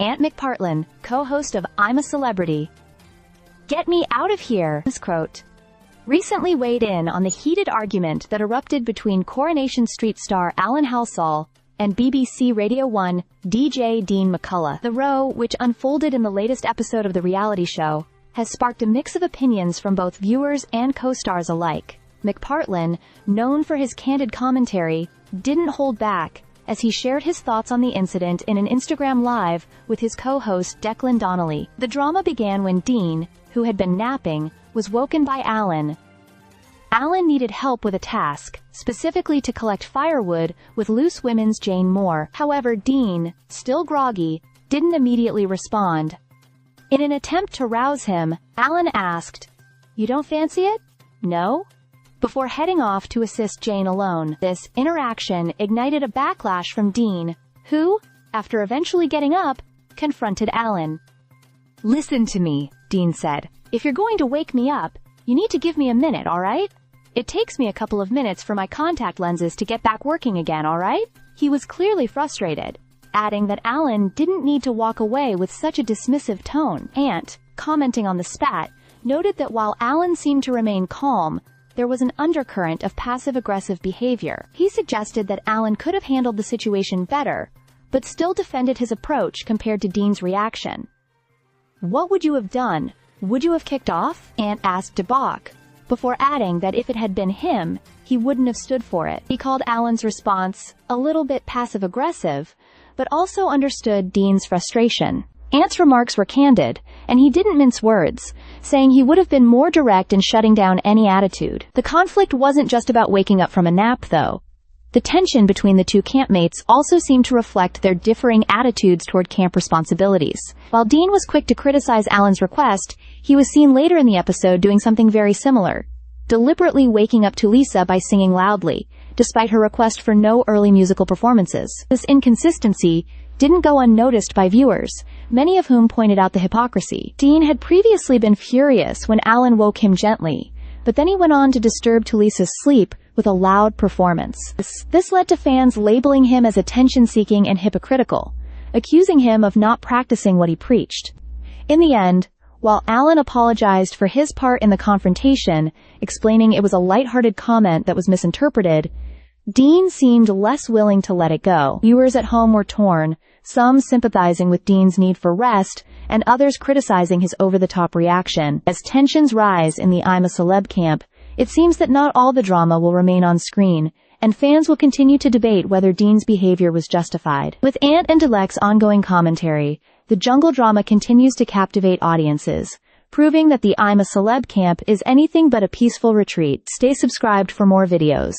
Ant McPartlin, co-host of I'm a Celebrity. "Get me out of here," quote, recently weighed in on the heated argument that erupted between Coronation Street star Alan Halsall and BBC Radio 1 DJ Dean McCullough. The row, which unfolded in the latest episode of the reality show, has sparked a mix of opinions from both viewers and co-stars alike. McPartlin, known for his candid commentary, didn't hold back as he shared his thoughts on the incident in an Instagram Live with his co-host Declan Donnelly. The drama began when Dean, who had been napping, was woken by Alan. Alan needed help with a task, specifically to collect firewood with Loose Women's Jane Moore. However, Dean, still groggy, didn't immediately respond. In an attempt to rouse him, Alan asked, "You don't fancy it? No?" before heading off to assist Jane alone. This interaction ignited a backlash from Dean, who, after eventually getting up, confronted Alan. "Listen to me," Dean said. "If you're going to wake me up, you need to give me a minute, alright? It takes me a couple of minutes for my contact lenses to get back working again, alright?" He was clearly frustrated, adding that Alan didn't need to walk away with such a dismissive tone. Ant, commenting on the spat, noted that while Alan seemed to remain calm, there was an undercurrent of passive-aggressive behavior. He suggested that Alan could have handled the situation better, but still defended his approach compared to Dean's reaction. "What would you have done? Would you have kicked off?" Ant asked DeBach, before adding that if it had been him, he wouldn't have stood for it. He called Alan's response a little bit passive-aggressive, but also understood Dean's frustration. Ant's remarks were candid, and he didn't mince words, saying he would have been more direct in shutting down any attitude. The conflict wasn't just about waking up from a nap, though. The tension between the two campmates also seemed to reflect their differing attitudes toward camp responsibilities. While Dean was quick to criticize Alan's request, he was seen later in the episode doing something very similar, deliberately waking up Tulisa by singing loudly, despite her request for no early musical performances. This inconsistency didn't go unnoticed by viewers, many of whom pointed out the hypocrisy. Dean had previously been furious when Alan woke him gently, but then he went on to disturb Tulisa's sleep with a loud performance. This led to fans labeling him as attention-seeking and hypocritical, accusing him of not practicing what he preached. In the end, while Alan apologized for his part in the confrontation, explaining it was a lighthearted comment that was misinterpreted, Dean seemed less willing to let it go. Viewers at home were torn, some sympathizing with Dean's need for rest, and others criticizing his over-the-top reaction. As tensions rise in the I'm a Celeb camp, it seems that not all the drama will remain on screen, and fans will continue to debate whether Dean's behavior was justified. With Ant and Delec's ongoing commentary, the jungle drama continues to captivate audiences, proving that the I'm a Celeb camp is anything but a peaceful retreat. Stay subscribed for more videos.